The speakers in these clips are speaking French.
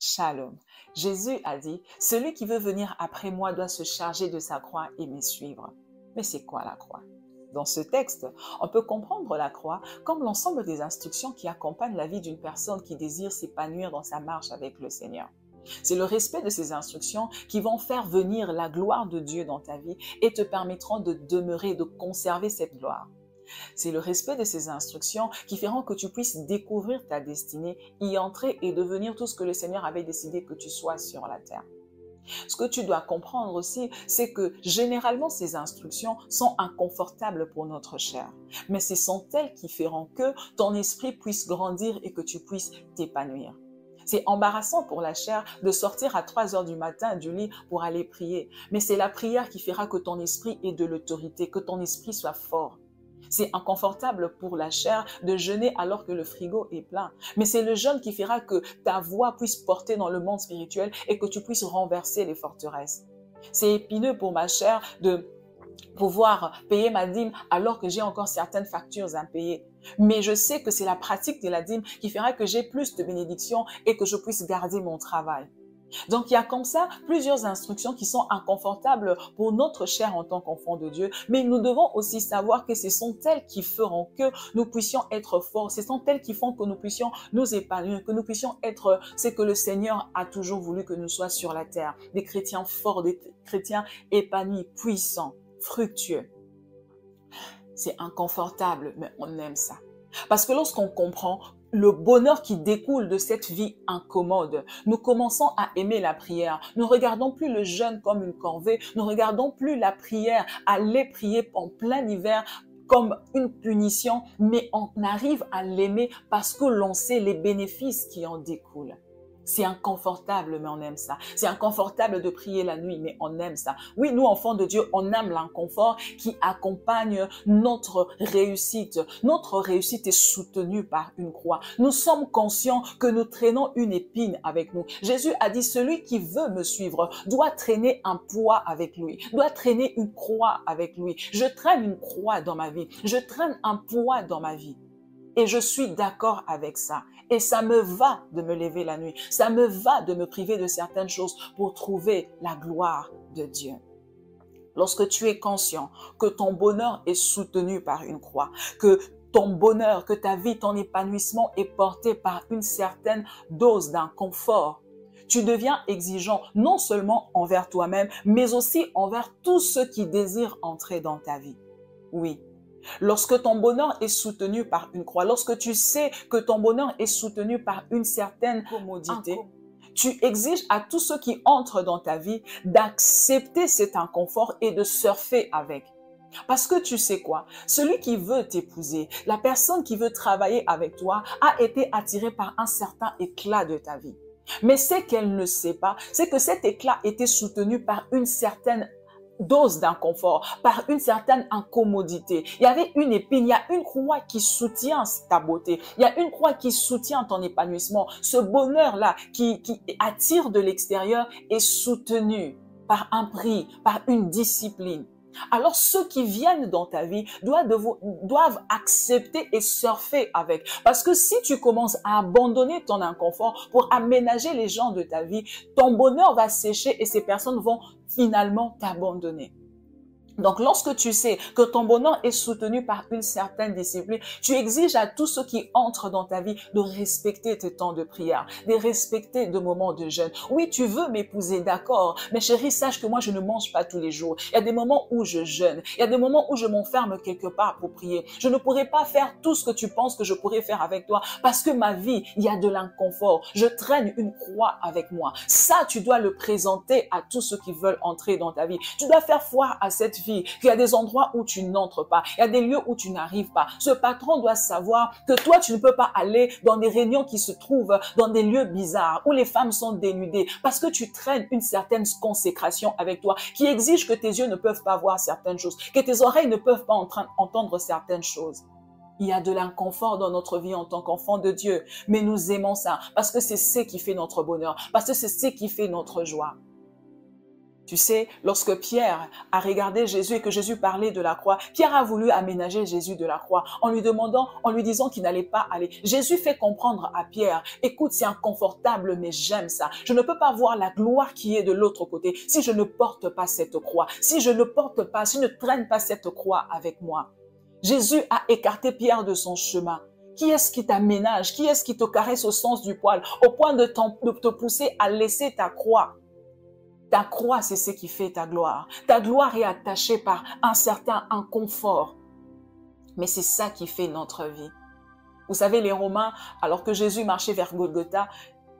Shalom. Jésus a dit, celui qui veut venir après moi doit se charger de sa croix et me suivre. Mais c'est quoi la croix? Dans ce texte, on peut comprendre la croix comme l'ensemble des instructions qui accompagnent la vie d'une personne qui désire s'épanouir dans sa marche avec le Seigneur. C'est le respect de ces instructions qui vont faire venir la gloire de Dieu dans ta vie et te permettront de demeurer, de conserver cette gloire. C'est le respect de ces instructions qui feront que tu puisses découvrir ta destinée, y entrer et devenir tout ce que le Seigneur avait décidé que tu sois sur la terre. Ce que tu dois comprendre aussi, c'est que généralement ces instructions sont inconfortables pour notre chair. Mais ce sont elles qui feront que ton esprit puisse grandir et que tu puisses t'épanouir. C'est embarrassant pour la chair de sortir à 3 heures du matin du lit pour aller prier. Mais c'est la prière qui fera que ton esprit ait de l'autorité, que ton esprit soit fort. C'est inconfortable pour la chair de jeûner alors que le frigo est plein. Mais c'est le jeûne qui fera que ta voix puisse porter dans le monde spirituel et que tu puisses renverser les forteresses. C'est épineux pour ma chair de pouvoir payer ma dîme alors que j'ai encore certaines factures impayées. Mais je sais que c'est la pratique de la dîme qui fera que j'ai plus de bénédictions et que je puisse garder mon travail. Donc, il y a comme ça plusieurs instructions qui sont inconfortables pour notre chair en tant qu'enfant de Dieu. Mais nous devons aussi savoir que ce sont elles qui feront que nous puissions être forts. Ce sont elles qui font que nous puissions nous épanouir, que nous puissions être ce que le Seigneur a toujours voulu que nous soyons sur la terre. Des chrétiens forts, des chrétiens épanouis, puissants, fructueux. C'est inconfortable, mais on aime ça. Parce que lorsqu'on comprend le bonheur qui découle de cette vie incommode, nous commençons à aimer la prière. Nous ne regardons plus le jeûne comme une corvée. Nous ne regardons plus la prière, aller prier en plein hiver comme une punition, mais on arrive à l'aimer parce que l'on sait les bénéfices qui en découlent. C'est inconfortable, mais on aime ça. C'est inconfortable de prier la nuit, mais on aime ça. Oui, nous, enfants de Dieu, on aime l'inconfort qui accompagne notre réussite. Notre réussite est soutenue par une croix. Nous sommes conscients que nous traînons une épine avec nous. Jésus a dit, celui qui veut me suivre doit traîner un poids avec lui, doit traîner une croix avec lui. Je traîne une croix dans ma vie. Je traîne un poids dans ma vie. Et je suis d'accord avec ça. Et ça me va de me lever la nuit. Ça me va de me priver de certaines choses pour trouver la gloire de Dieu. Lorsque tu es conscient que ton bonheur est soutenu par une croix, que ton bonheur, que ta vie, ton épanouissement est porté par une certaine dose d'inconfort, tu deviens exigeant non seulement envers toi-même, mais aussi envers tous ceux qui désirent entrer dans ta vie. Oui. Lorsque ton bonheur est soutenu par une croix, lorsque tu sais que ton bonheur est soutenu par une certaine commodité, tu exiges à tous ceux qui entrent dans ta vie d'accepter cet inconfort et de surfer avec. Parce que tu sais quoi? Celui qui veut t'épouser, la personne qui veut travailler avec toi, a été attirée par un certain éclat de ta vie. Mais ce qu'elle ne sait pas, c'est que cet éclat était soutenu par une certaine dose d'inconfort, par une certaine incommodité. Il y avait une épine, il y a une croix qui soutient ta beauté. Il y a une croix qui soutient ton épanouissement. Ce bonheur-là qui attire de l'extérieur est soutenu par un prix, par une discipline. Alors ceux qui viennent dans ta vie doivent accepter et surfer avec. Parce que si tu commences à abandonner ton inconfort pour aménager les gens de ta vie, ton bonheur va sécher et ces personnes vont finalement t'abandonner. Donc, lorsque tu sais que ton bonheur est soutenu par une certaine discipline, tu exiges à tous ceux qui entrent dans ta vie de respecter tes temps de prière, de respecter des moments de jeûne. Oui, tu veux m'épouser, d'accord, mais chérie, sache que moi, je ne mange pas tous les jours. Il y a des moments où je jeûne. Il y a des moments où je m'enferme quelque part pour prier. Je ne pourrai pas faire tout ce que tu penses que je pourrais faire avec toi parce que ma vie, il y a de l'inconfort. Je traîne une croix avec moi. Ça, tu dois le présenter à tous ceux qui veulent entrer dans ta vie. Tu dois faire foi à cette vie, qu'il y a des endroits où tu n'entres pas, il y a des lieux où tu n'arrives pas. Ce patron doit savoir que toi, tu ne peux pas aller dans des réunions qui se trouvent dans des lieux bizarres, où les femmes sont dénudées, parce que tu traînes une certaine consécration avec toi, qui exige que tes yeux ne peuvent pas voir certaines choses, que tes oreilles ne peuvent pas entendre certaines choses. Il y a de l'inconfort dans notre vie en tant qu'enfant de Dieu, mais nous aimons ça, parce que c'est ce qui fait notre bonheur, parce que c'est ce qui fait notre joie. Tu sais, lorsque Pierre a regardé Jésus et que Jésus parlait de la croix, Pierre a voulu aménager Jésus de la croix en lui demandant, en lui disant qu'il n'allait pas aller. Jésus fait comprendre à Pierre, écoute, c'est inconfortable, mais j'aime ça. Je ne peux pas voir la gloire qui est de l'autre côté si je ne porte pas cette croix, si je ne porte pas, si je ne traîne pas cette croix avec moi. Jésus a écarté Pierre de son chemin. Qui est-ce qui t'aménage? Qui est-ce qui te caresse au sens du poil, au point de te pousser à laisser ta croix? Ta croix, c'est ce qui fait ta gloire. Ta gloire est attachée par un certain inconfort. Mais c'est ça qui fait notre vie. Vous savez, les Romains, alors que Jésus marchait vers Golgotha,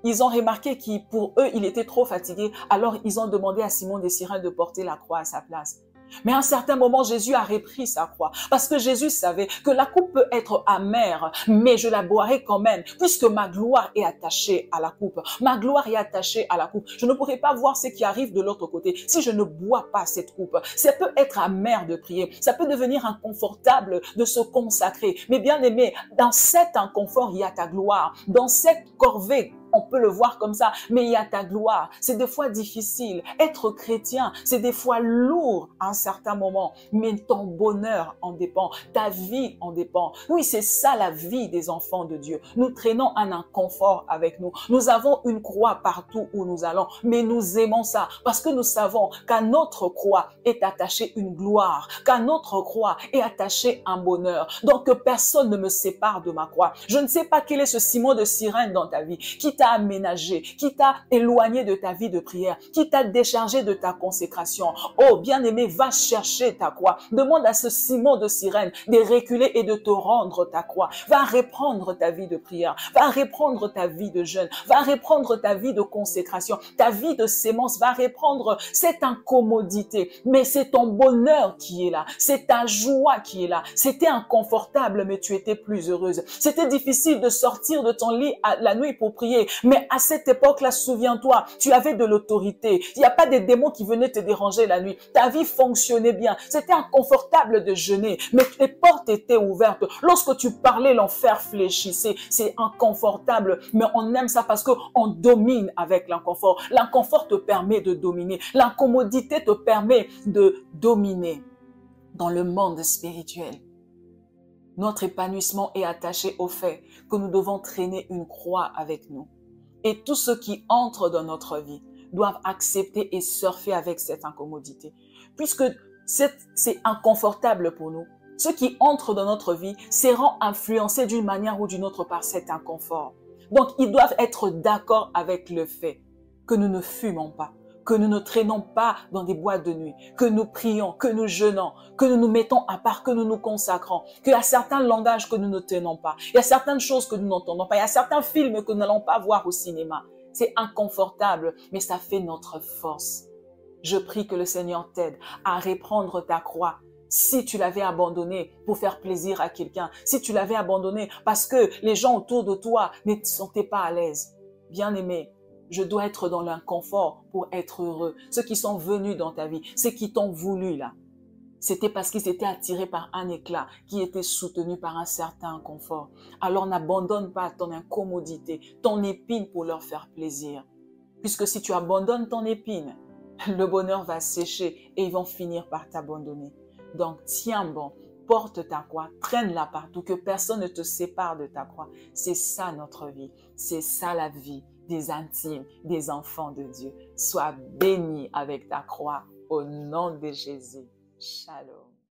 ils ont remarqué que pour eux, il était trop fatigué. Alors, ils ont demandé à Simon de Cyrène de porter la croix à sa place. Mais à un certain moment, Jésus a repris sa croix parce que Jésus savait que la coupe peut être amère, mais je la boirai quand même puisque ma gloire est attachée à la coupe. Ma gloire est attachée à la coupe. Je ne pourrai pas voir ce qui arrive de l'autre côté si je ne bois pas cette coupe. Ça peut être amer de prier, ça peut devenir inconfortable de se consacrer. Mais bien aimé, dans cet inconfort, il y a ta gloire. Dans cette corvée, on peut le voir comme ça, mais il y a ta gloire. C'est des fois difficile. Être chrétien, c'est des fois lourd à un certain moment, mais ton bonheur en dépend, ta vie en dépend. Oui, c'est ça la vie des enfants de Dieu. Nous traînons un inconfort avec nous. Nous avons une croix partout où nous allons, mais nous aimons ça parce que nous savons qu'à notre croix est attachée une gloire, qu'à notre croix est attaché un bonheur. Donc, que personne ne me sépare de ma croix. Je ne sais pas quel est ce Simon de Cyrène dans ta vie qui t'a aménagé, qui t'a éloigné de ta vie de prière, qui t'a déchargé de ta consécration. Oh, bien-aimé, va chercher ta croix. Demande à ce Simon de Cyrène de reculer et de te rendre ta croix. Va reprendre ta vie de prière, va reprendre ta vie de jeûne, va reprendre ta vie de consécration, ta vie de sémence, va reprendre cette incommodité. Mais c'est ton bonheur qui est là, c'est ta joie qui est là. C'était inconfortable, mais tu étais plus heureuse. C'était difficile de sortir de ton lit à la nuit pour prier, mais à cette époque-là, souviens-toi, tu avais de l'autorité. Il n'y a pas des démons qui venaient te déranger la nuit. Ta vie fonctionnait bien. C'était inconfortable de jeûner, mais les portes étaient ouvertes. Lorsque tu parlais, l'enfer fléchissait. C'est inconfortable, mais on aime ça parce qu'on domine avec l'inconfort. L'inconfort te permet de dominer. L'incommodité te permet de dominer dans le monde spirituel. Notre épanouissement est attaché au fait que nous devons traîner une croix avec nous. Et tous ceux qui entrent dans notre vie doivent accepter et surfer avec cette incommodité. Puisque c'est inconfortable pour nous. Ceux qui entrent dans notre vie seront influencés d'une manière ou d'une autre par cet inconfort. Donc, ils doivent être d'accord avec le fait que nous ne fumons pas, que nous ne traînons pas dans des boîtes de nuit, que nous prions, que nous jeûnons, que nous nous mettons à part, que nous nous consacrons, qu'il y a certains langages que nous ne tenons pas, il y a certaines choses que nous n'entendons pas, il y a certains films que nous n'allons pas voir au cinéma. C'est inconfortable, mais ça fait notre force. Je prie que le Seigneur t'aide à reprendre ta croix. Si tu l'avais abandonné pour faire plaisir à quelqu'un, si tu l'avais abandonné parce que les gens autour de toi ne te sentaient pas à l'aise, bien-aimé, je dois être dans l'inconfort pour être heureux. Ceux qui sont venus dans ta vie, ceux qui t'ont voulu là, c'était parce qu'ils étaient attirés par un éclat, qui était soutenu par un certain inconfort. Alors n'abandonne pas ton incommodité, ton épine pour leur faire plaisir. Puisque si tu abandonnes ton épine, le bonheur va sécher et ils vont finir par t'abandonner. Donc tiens bon, porte ta croix, traîne-la partout, que personne ne te sépare de ta croix. C'est ça notre vie, c'est ça la vie des intimes, des enfants de Dieu. Sois béni avec ta croix au nom de Jésus. Shalom.